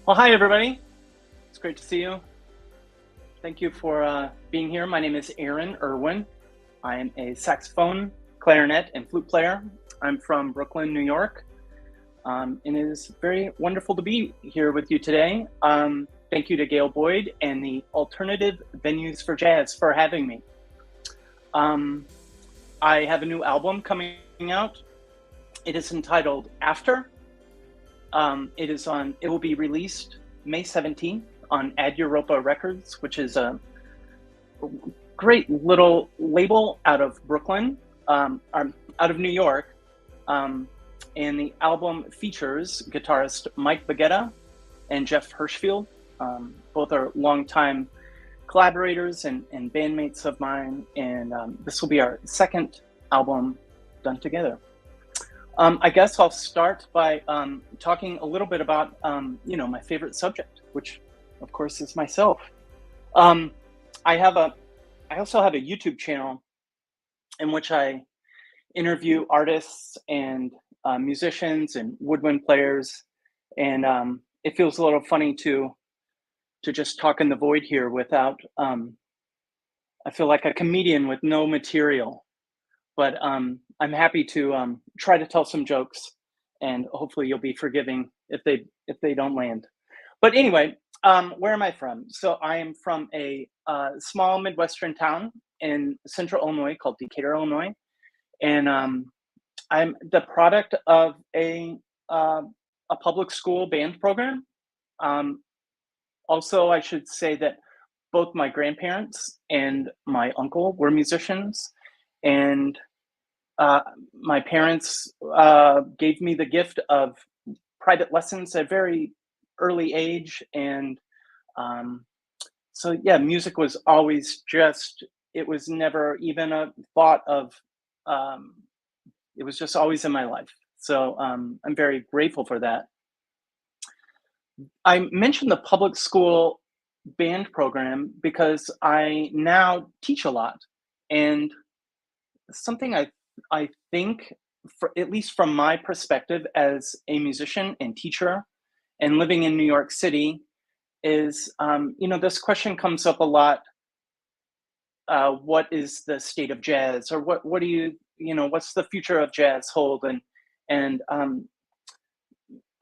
Well, hi everybody. It's great to see you. Thank you for being here. My name is Aaron Irwin. I am a saxophone, clarinet, and flute player. I'm from Brooklyn, New York, and it is very wonderful to be here with you today. Thank you to Gail Boyd and the Alternative Venues for Jazz for having me. I have a new album coming out. It is entitled After. It will be released May 17th on Ad Europa Records, which is a great little label out of Brooklyn, out of New York. And the album features guitarist Mike Baggetta and Jeff Hirschfield. Both are longtime collaborators and bandmates of mine. And this will be our second album done together. I guess I'll start by talking a little bit about, my favorite subject, which of course is myself. I also have a YouTube channel in which I interview artists and musicians and woodwind players. And it feels a little funny to just talk in the void here without, I feel like a comedian with no material. But I'm happy to try to tell some jokes, and hopefully you'll be forgiving if they don't land. But anyway, where am I from? So I am from a small Midwestern town in central Illinois called Decatur, Illinois, and I'm the product of a public school band program. Also, I should say that both my grandparents and my uncle were musicians, and my parents gave me the gift of private lessons at a very early age. And so, yeah, music was always it was never even a thought of, it was just always in my life. So I'm very grateful for that. I mentioned the public school band program because I now teach a lot. And something I think, for at least from my perspective as a musician and teacher and living in New York City, is this question comes up a lot. What is the state of jazz, or what do what's the future of jazz hold? And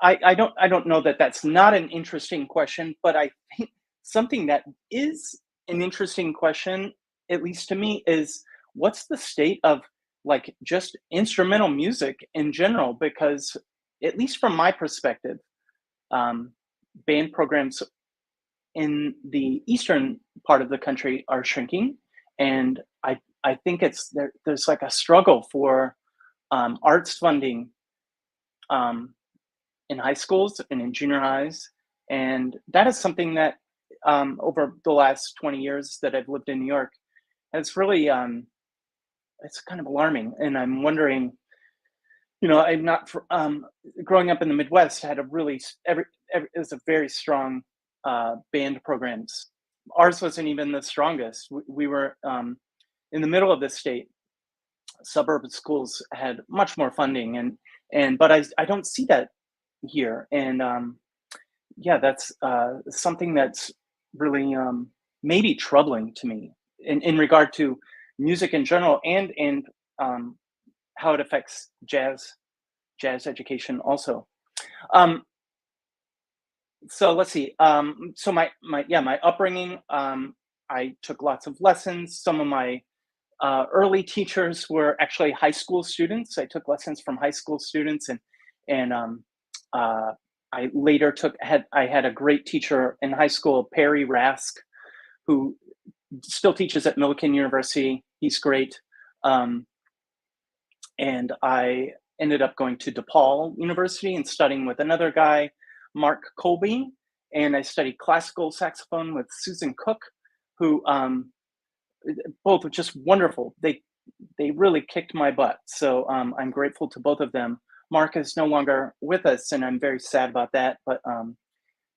I don't know that that's not an interesting question, but I think something that is an interesting question, at least to me, is what's the state of like just instrumental music in general? Because at least from my perspective, band programs in the eastern part of the country are shrinking, and I think there's like a struggle for arts funding in high schools and in junior highs, and that is something that over the last 20 years that I've lived in New York has really it's kind of alarming. And I'm wondering, I'm not growing up in the Midwest, had a really it was a very strong band programs. Ours wasn't even the strongest. We were in the middle of the state. Suburban schools had much more funding, but I don't see that here. And yeah, that's something that's really maybe troubling to me in regard to music in general, and how it affects jazz education also. So let's see. So my upbringing. I took lots of lessons. Some of my early teachers were actually high school students. I took lessons from high school students, and I later I had a great teacher in high school, Perry Rask, who still teaches at Millikan University. He's great. And I ended up going to DePaul University and studying with another guy, Mark Colby. And I studied classical saxophone with Susan Cook, who both were just wonderful. They really kicked my butt. So I'm grateful to both of them. Mark is no longer with us, and I'm very sad about that. But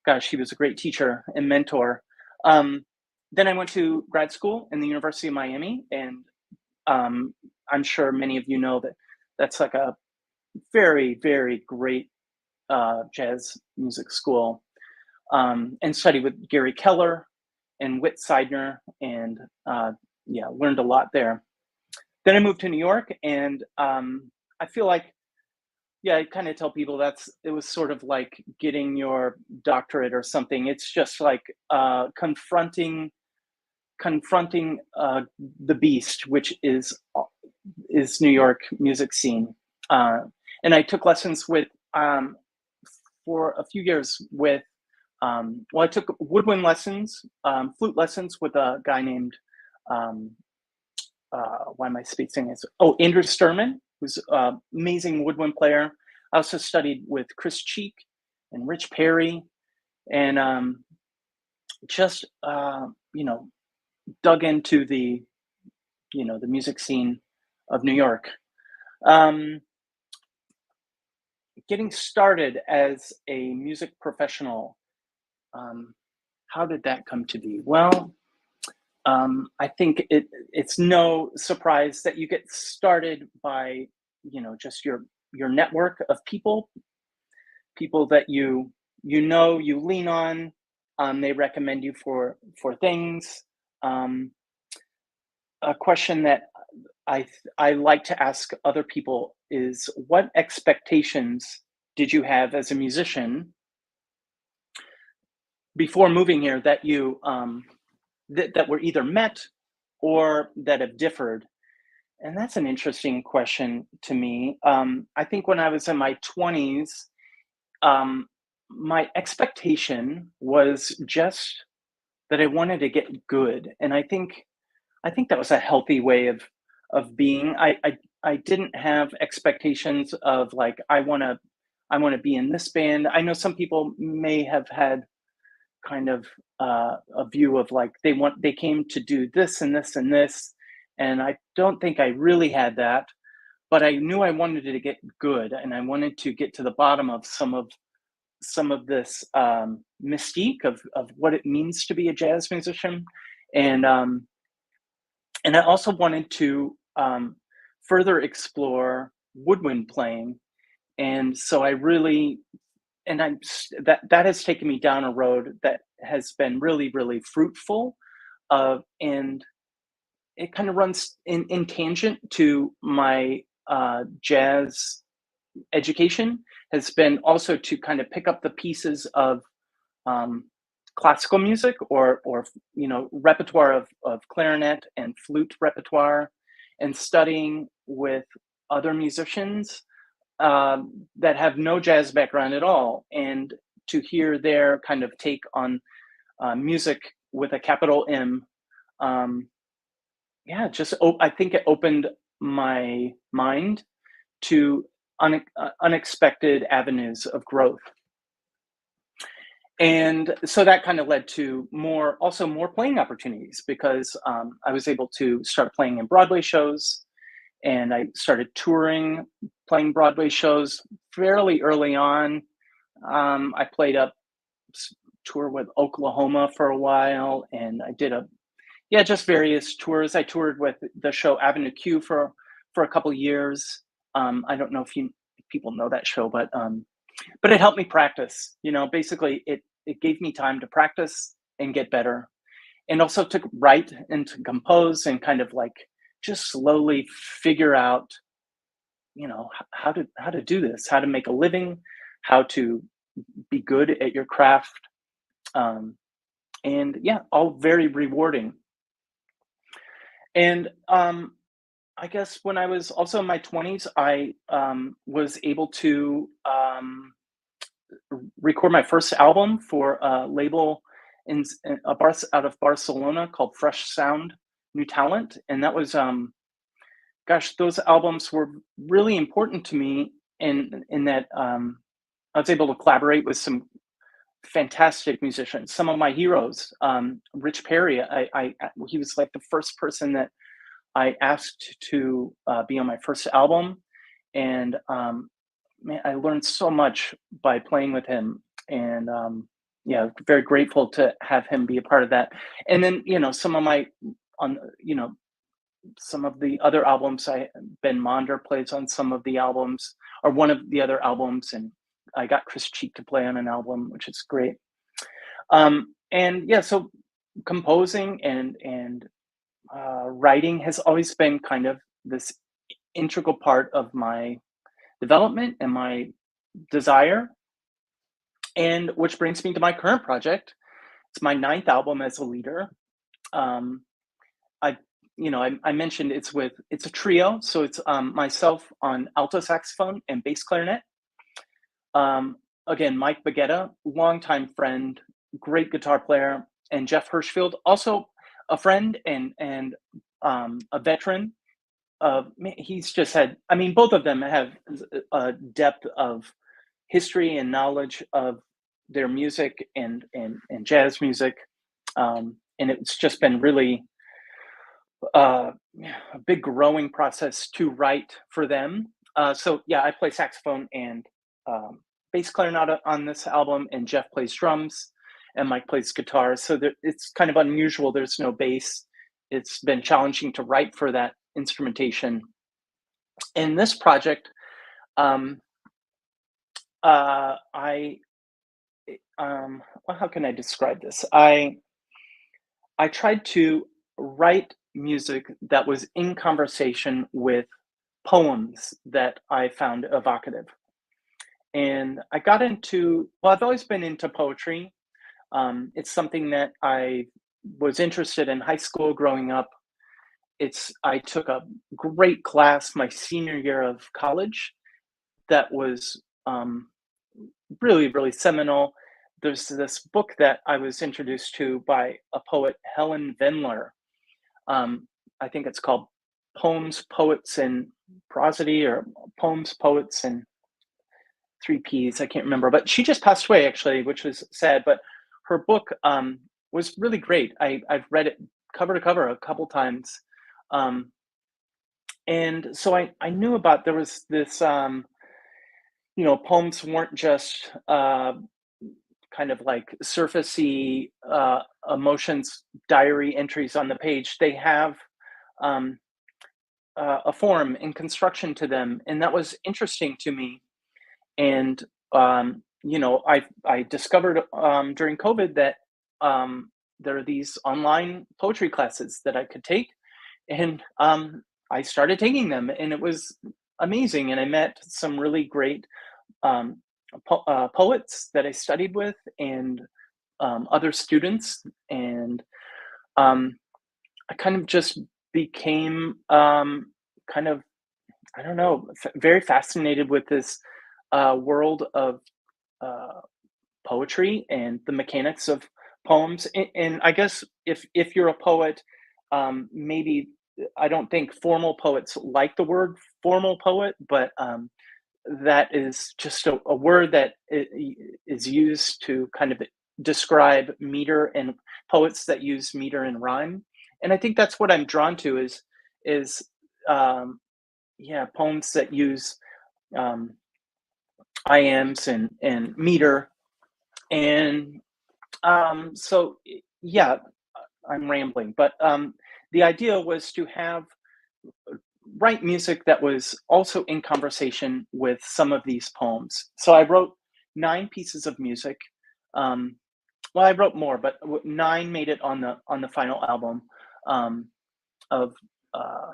gosh, he was a great teacher and mentor. Then I went to grad school in the University of Miami, and I'm sure many of you know that that's like a very, very great jazz music school. and studied with Gary Keller and Whit Seidner, and yeah, learned a lot there. Then I moved to New York, and I feel like, yeah, I kind of tell people it was sort of like getting your doctorate or something. It's just like confronting the beast, which is New York music scene. Uh, and I took lessons with for a few years with well, I took woodwind lessons, flute lessons with a guy named um, why am I spacing this? Oh, Andrew Sturman, who's an amazing woodwind player. I also studied with Chris Cheek and Rich Perry, and just dug into the music scene of New York. Um, Getting started as a music professional, um, how did that come to be? Well, I think it's no surprise that you get started by just your network of people that you lean on. They recommend you for things. Um, a question that I like to ask other people is, what expectations did you have as a musician before moving here that you that were either met or that have differed? And that's an interesting question to me. I think when I was in my 20s, um, my expectation was just that I wanted to get good, and I think that was a healthy way of being. I didn't have expectations of like I want to be in this band. I know some people may have had kind of a view of like they came to do this and this and this, and I don't think I really had that. But I knew I wanted to get good, and I wanted to get to the bottom of some of this mystique of what it means to be a jazz musician, and I also wanted to further explore woodwind playing, and so I really and I'm that has taken me down a road that has been really really fruitful, and it kind of runs in tangent to my jazz education, has been also to kind of pick up the pieces of um, classical music or repertoire of clarinet and flute repertoire, and studying with other musicians that have no jazz background at all, and to hear their kind of take on music with a capital M. Um, yeah, I think it opened my mind to unexpected avenues of growth. And so that kind of led to more playing opportunities, because I was able to start playing in Broadway shows, and I started touring, playing Broadway shows fairly early on. I played a tour with Oklahoma for a while, and I did just various tours. I toured with the show Avenue Q for a couple years. I don't know if people know that show, but it helped me practice. Basically, it gave me time to practice and get better, and also to write and to compose and kind of like just slowly figure out, how to do this, how to make a living, how to be good at your craft, um, and yeah, all very rewarding. And I guess when I was also in my 20s, I was able to record my first album for a label out of Barcelona called Fresh Sound New Talent, and that was gosh, those albums were really important to me in that I was able to collaborate with some fantastic musicians, some of my heroes. Rich Perry, he was like the first person that I asked to be on my first album, and man, I learned so much by playing with him, and yeah, very grateful to have him be a part of that. And then some of my on some of the other albums, Ben Monder plays on some of the albums, or one of the other albums, and I got Chris Cheek to play on an album, which is great. And yeah, so composing and writing has always been kind of this integral part of my development and my desire. And which brings me to my current project. It's my ninth album as a leader. Um, I, I mentioned it's a trio, so it's myself on alto saxophone and bass clarinet. Um, Again, Mike Baguetta, longtime friend, great guitar player, and Jeff Hirschfield, also a friend and a veteran. He's just had, I mean, both of them have a depth of history and knowledge of their music and jazz music, and it's just been really uh, a big growing process to write for them. So yeah, I play saxophone and bass clarinet on this album, and Jeff plays drums, and Mike plays guitar. So it's kind of unusual. There's no bass. It's been challenging to write for that instrumentation. In this project, um, I well, how can I describe this? I tried to write music that was in conversation with poems that I found evocative. And I got into, well, I've always been into poetry. It's something that I was interested in high school growing up. I took a great class my senior year of college that was really, really seminal. There's this book that I was introduced to by a poet, Helen Vendler. I think it's called Poems, Poets, and Prosody, or Poems, Poets, and Three Ps. I can't remember, but she just passed away actually, which was sad. But her book was really great. I've read it cover to cover a couple times, um, and so I knew about there was this. Poems weren't just kind of like surfacey emotions diary entries on the page. They have um, a form and construction to them, and that was interesting to me. And I discovered during COVID that there are these online poetry classes that I could take, and I started taking them, and it was amazing. And I met some really great um, poets that I studied with, and other students, and um, I kind of just became kind of, I don't know, very fascinated with this world of uh, poetry and the mechanics of poems. And I guess if you're a poet, maybe I don't think formal poets like the word formal poet, but that is just a word that is used to kind of describe meter, and poets that use meter and rhyme. And I think that's what I'm drawn to is um, yeah, poems that use um, iambs and meter. And so yeah, I'm rambling, but the idea was to have write music that was also in conversation with some of these poems. So I wrote 9 pieces of music. Um, well, I wrote more, but nine made it on the final album, of uh,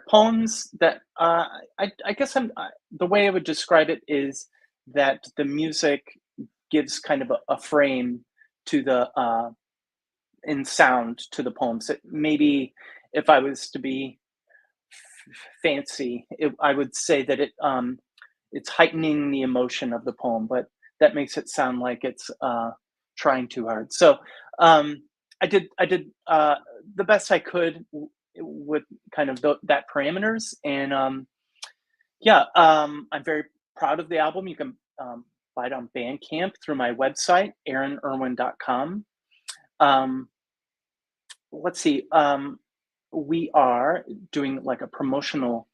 poems that I guess the way I would describe it is that the music gives kind of a frame to the in sound to the poems. Maybe if I was to be fancy, I would say that it's heightening the emotion of the poem, but that makes it sound like it's trying too hard. So um, I did the best I could with kind of that parameters, and yeah, I'm very proud of the album. You can buy it on Bandcamp through my website, aaronirwin.com. Um, let's see. We are doing like a promotional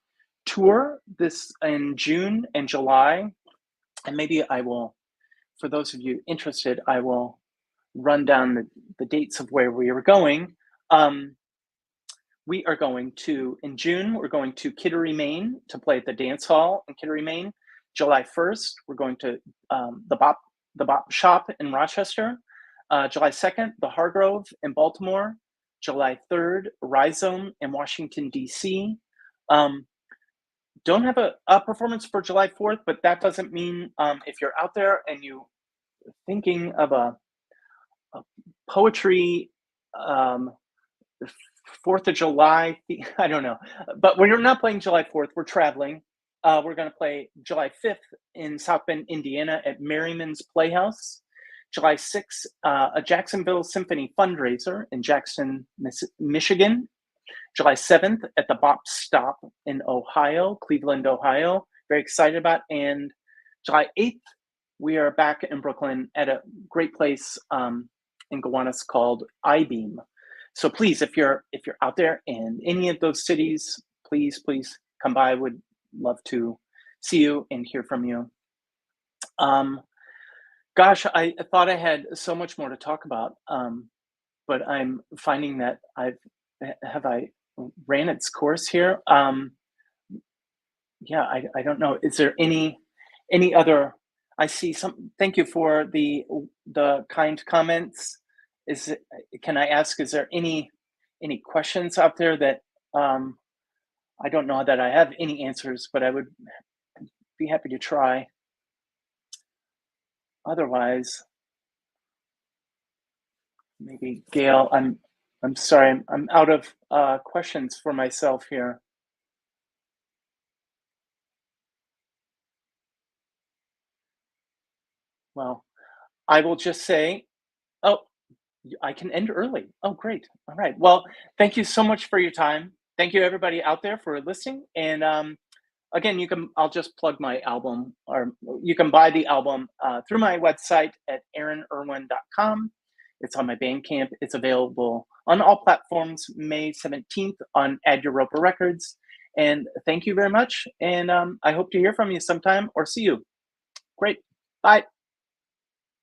tour this in June and July, and maybe I will, for those of you interested, I will run down the dates of where we are going. Um, we are going to, in June, we're going to Kittery, Maine to play at the dance hall in Kittery, Maine. July 1st, we're going to the Bop the Bop Shop in Rochester. July 2nd, the Hargrove in Baltimore. July 3rd, Rhizome in Washington, D.C. Um, don't have a performance for July 4th, but that doesn't mean if you're out there and you thinking of a poetry um, 4th of July, I don't know. But we're not playing July 4th, we're traveling. We're going to play July 5th in South Bend, Indiana at Merriman's Playhouse. July 6th, a Jacksonville Symphony fundraiser in Jackson, Michigan. July 7th at the Bop Stop in Ohio, Cleveland, Ohio. Very excited about. And July 8th, we are back in Brooklyn at a great place in Gowanus called I-Beam. So please, if you're out there in any of those cities, please come by. Would love to see you and hear from you. Gosh, I thought I had so much more to talk about, but I'm finding that I ran its course here. Yeah, I don't know. Is there any other? I see some. Thank you for the kind comments. Can I ask? Is there any questions out there that I don't know that I have any answers, but I would be happy to try. Otherwise, maybe Gail. I'm sorry. I'm out of questions for myself here. Well, I will just say, oh, I can end early. Oh, great. All right. Well, thank you so much for your time. Thank you, everybody out there, for listening. And again, I'll just plug my album, or you can buy the album through my website at aaronirwin.com. It's on my Bandcamp. It's available on all platforms May 17th on Add Europa Records. And thank you very much. And I hope to hear from you sometime or see you. Great. Bye.